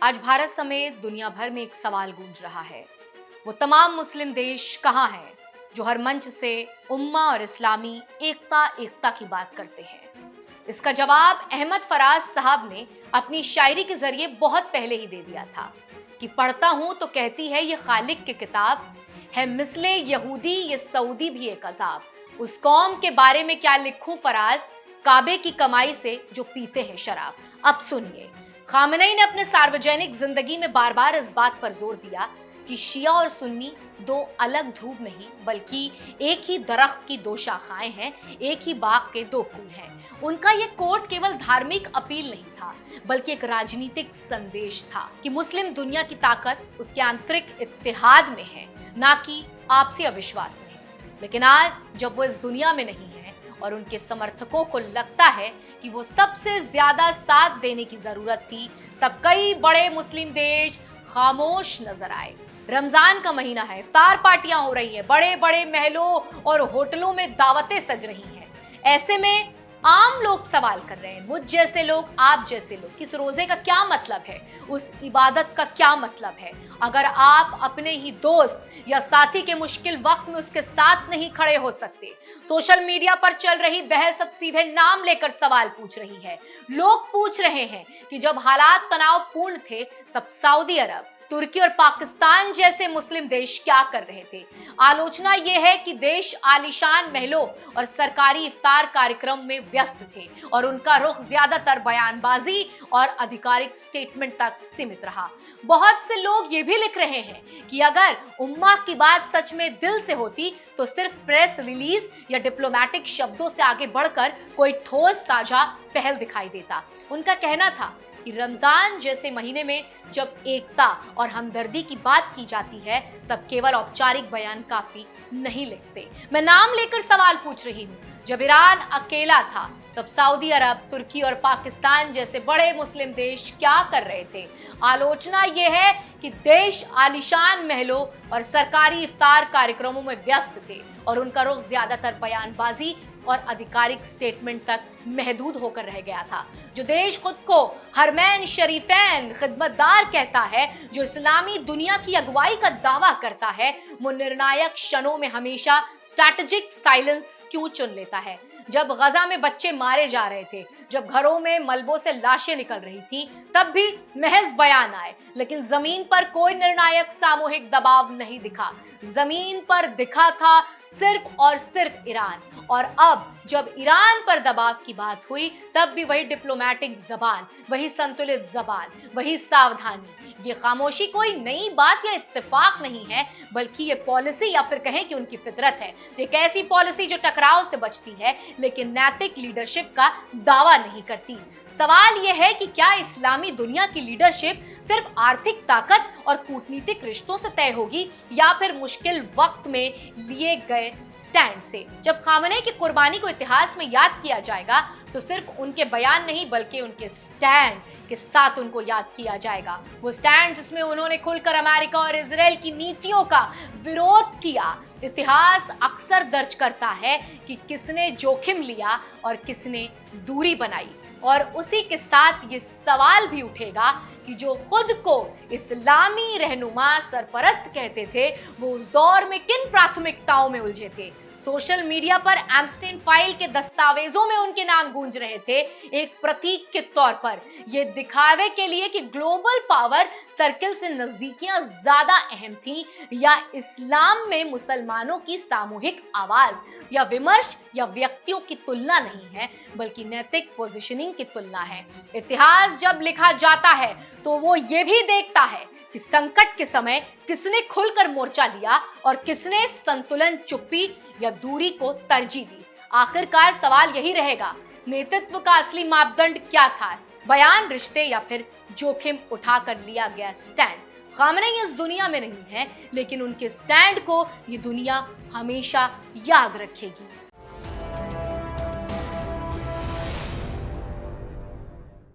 आज भारत समेत दुनिया भर में एक सवाल गूंज रहा है। वो तमाम मुस्लिम देश कहाँ हैं जो हर मंच से उम्मा और इस्लामी एकता की बात करते हैं? इसका जवाब अहमद फराज साहब ने अपनी शायरी के जरिए बहुत पहले ही दे दिया था कि पढ़ता हूं तो कहती है ये खालिक की किताब है, मिसले यहूदी ये सऊदी भी एक अजाब। उस कौम के बारे में क्या लिखूं फराज, काबे की कमाई से जो पीते हैं शराब। अब सुनिए, खामेनी ने अपने सार्वजनिक जिंदगी में बार बार इस बात पर जोर दिया कि शिया और सुन्नी दो अलग ध्रुव नहीं बल्कि एक ही दरख्त की दो शाखाएं हैं, एक ही बाग के दो फूल हैं। उनका ये कोट केवल धार्मिक अपील नहीं था बल्कि एक राजनीतिक संदेश था कि मुस्लिम दुनिया की ताकत उसके आंतरिक इत्तेहाद में है, ना कि आपसी अविश्वास में। लेकिन आज जब वो इस दुनिया में नहीं है और उनके समर्थकों को लगता है कि वो सबसे ज्यादा साथ देने की जरूरत थी, तब कई बड़े मुस्लिम देश खामोश नजर आए। रमजान का महीना है, इफ्तार पार्टियां हो रही हैं, बड़े बड़े महलों और होटलों में दावतें सज रही हैं। ऐसे में आम लोग सवाल कर रहे हैं, मुझ जैसे लोग, आप जैसे लोग, कि इस रोजे का क्या मतलब है, उस इबादत का क्या मतलब है अगर आप अपने ही दोस्त या साथी के मुश्किल वक्त में उसके साथ नहीं खड़े हो सकते। सोशल मीडिया पर चल रही बहस अब सीधे नाम लेकर सवाल पूछ रही है। लोग पूछ रहे हैं कि जब हालात तनावपूर्ण थे तब सऊदी अरब, तुर्की और पाकिस्तान जैसे मुस्लिम देश क्या कर रहे थे। आलोचना यह है कि देश आलीशान महलों और सरकारी इफ्तार कार्यक्रम में व्यस्त थे और उनका रुख ज्यादातर बयानबाजी और आधिकारिक स्टेटमेंट तक सीमित रहा। बहुत से लोग ये भी लिख रहे हैं कि अगर उम्मा की बात सच में दिल से होती तो सिर्फ प्रेस रिलीज या डिप्लोमेटिक शब्दों से आगे बढ़कर कोई ठोस साझा पहल दिखाई देता। उनका कहना था कि रमजान जैसे महीने में जब एकता और हमदर्दी की बात की जाती है तब केवल औपचारिक बयान काफी नहीं लिखते। मैं नाम लेकर सवाल पूछ रही हूँ, जब ईरान अकेला था तब सऊदी अरब, तुर्की और पाकिस्तान जैसे बड़े मुस्लिम देश क्या कर रहे थे। आलोचना यह है कि देश आलीशान महलों और सरकारी इफ्तार कार्यक्रमों में व्यस्त थे और उनका रुख ज्यादातर बयानबाजी और आधिकारिक स्टेटमेंट तक महदूद होकर रह गया था। जो देश खुद को हरमैन शरीफैन खिदमतदार कहता है, जो इस्लामी दुनिया की अगुवाई का दावा करता है, वो निर्णायक क्षणों में हमेशा स्ट्रैटेजिक साइलेंस क्यों चुन लेता है। जब गजा में बच्चे मारे जा रहे थे, जब घरों में मलबों से लाशें निकल रही थी, तब भी महज बयान आए, लेकिन जमीन पर कोई निर्णायक सामूहिक दबाव नहीं दिखा। जमीन पर दिखा था सिर्फ और सिर्फ ईरान। और अब जब ईरान पर दबाव की बात हुई तब भी वही डिप्लोमेटिक जबान, वही संतुलित जबान, वही सावधानी। ये खामोशी कोई नई बात या इत्तेफाक नहीं है बल्कि ये पॉलिसी, या फिर कहें कि उनकी फितरत है। एक ऐसी पॉलिसी जो टकराव से बचती है लेकिन नैतिक लीडरशिप का दावा नहीं करती। सवाल यह है कि क्या इस्लामी दुनिया की लीडरशिप सिर्फ आर्थिक ताकत और कूटनीतिक रिश्तों से तय होगी या फिर मुश्किल वक्त में लिए गए स्टैंड से। जब खामेनी की कुर्बानी को इतिहास में याद किया जाएगा तो सिर्फ उनके बयान नहीं बल्कि उनके स्टैंड के साथ उनको याद किया जाएगा। वो स्टैंड जिसमें उन्होंने खुलकर अमेरिका और इजराइल की नीतियों का विरोध किया। इतिहास अक्सर दर्ज करता है कि किसने जोखिम लिया और किसने दूरी बनाई। और उसी के साथ ये सवाल भी उठेगा कि जो खुद को इस्लामी रहनुमा सरपरस्त कहते थे, वो उस दौर में किन प्राथमिकताओं में उलझे थे। सोशल मीडिया पर एम्स्टीन फाइल के दस्तावेजों में उनके नाम गूंज रहे थे एक प्रतीक के तौर पर, ये दिखावे के लिए कि ग्लोबल पावर सर्किल से नजदीकियां ज्यादा अहम थी, या इस्लाम में मुसलमानों की सामूहिक आवाज या विमर्श या व्यक्तियों की तुलना नहीं है बल्कि नैतिक पोजीशनिंग की तुलना है। इतिहास जब लिखा जाता है तो वो ये भी देखता है कि संकट के समय किसने खुलकर मोर्चा लिया और किसने संतुलन, चुप्पी या दूरी को तरजीह दी। आखिरकार सवाल यही रहेगा, नेतृत्व का असली मापदंड क्या था, बयान, रिश्ते या फिर जोखिम उठाकर लिया गया स्टैंड। खामेनी इस दुनिया में नहीं है लेकिन उनके स्टैंड को ये दुनिया हमेशा याद रखेगी।